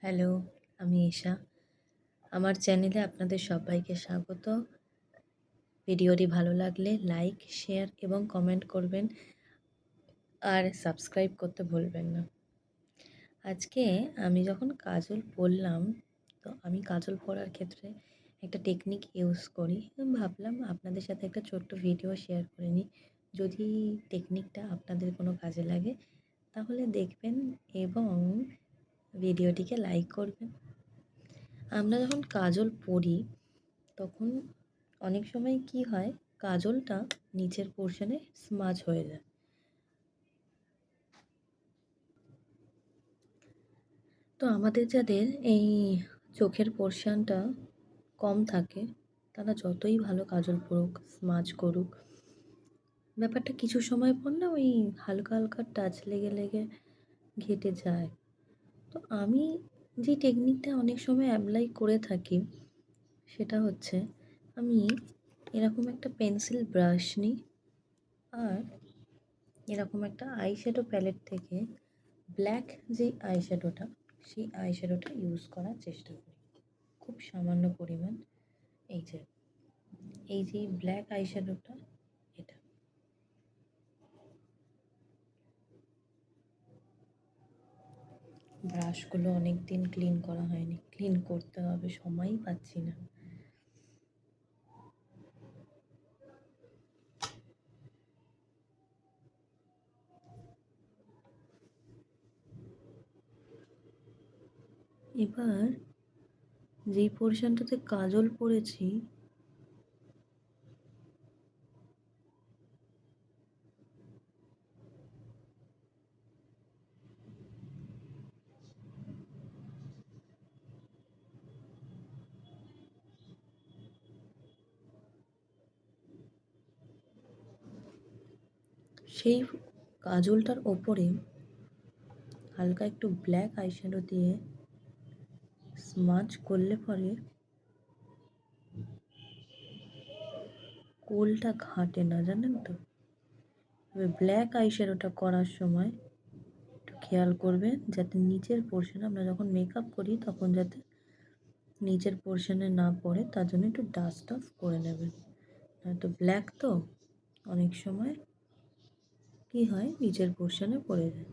Hello, আমি ঈশা। আমার চ্যানেলে আপনাদের সবাইকে স্বাগত। ভিডিওটি ভালো লাগলে লাইক, শেয়ার এবং কমেন্ট করবেন আর সাবস্ক্রাইব করতে ভুলবেন না। আজকে আমি যখন কাজল পরলাম, তো আমি কাজল পরার ক্ষেত্রে একটা টেকনিক ইউজ করি। ভাবলাম আপনাদের সাথে একটা ছোট্ট ভিডিও শেয়ার করে নিই। যদি টেকনিকটা আপনাদের কোনো কাজে লাগে তাহলে দেখবেন এবং ভিডিওটিকে লাইক করবেন। আমরা যখন কাজল পরি তখন অনেক সময় কি হয়, কাজলটা নিচের পোর্শনে স্মাজ হয়ে যায়। তো আমাদের যাদের এই চোখের পোর্শনটা কম থাকে তারা যতই ভালো কাজল পরুক, স্মাজ করুক, ব্যাপারটা কিছু সময় পর না ওই হালকা হালকা টাচ লেগে লেগে ঘেটে যায়। তো আমি যে টেকনিকটা অনেক সময় অ্যাপ্লাই করে থাকি সেটা হচ্ছে, আমি এরকম একটা পেন্সিল ব্রাশ নিই আর এরকম একটা আইশ্যাডো প্যালেট থেকে ব্ল্যাক যে আইশ্যাডোটা, সেই আইশ্যাডোটা ইউজ করার চেষ্টা করি খুব সামান্য পরিমাণ। এই যে এই যে ব্ল্যাক আইশ্যাডোটা, এটা ব্রাশগুলো অনেক দিন ক্লিন করা হয়নি, ক্লিন করতে হবে, সময়ই পাচ্ছি না। এবার যেই পোর্শনটাতে কাজল পরেছি সেই কাজলটার ওপরে হালকা একটু ব্ল্যাক আইশ্যাডো দিয়ে স্মাচ করলে পরে কোলটা ঘাটে না, জানেন তো। তবে ব্ল্যাক আইশ্যাডোটা করার সময় একটু খেয়াল করবেন যাতে নিচের পোর্শনে, আমরা যখন মেকআপ করি তখন যাতে নিচের পোর্শনে না পড়ে, তার জন্য একটু ডাস্ট অফ করে নেবেন। নয়তো ব্ল্যাক তো অনেক সময় কি হয়, নিচের পোর্শনে পড়ে যায়।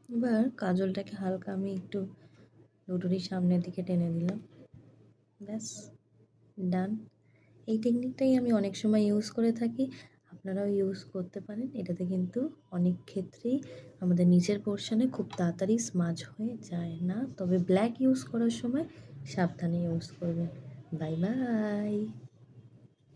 এবার কাজলটাকে হালকা আমি একটু দুটোরই সামনের দিকে টেনে দিলাম, ব্যাস, ডান। এই টেকনিকটাই আমি অনেক সময় ইউজ করে থাকি, আপনারাও ইউজ করতে পারেন। এটাতে কিন্তু অনেক ক্ষেত্রেই আমাদের নিচের পোর্শনে খুব তাড়াতাড়ি স্মাজ হয়ে যায় না। তবে ব্ল্যাক ইউজ করার সময় সাবধানে ইউজ করবেন। Bye bye.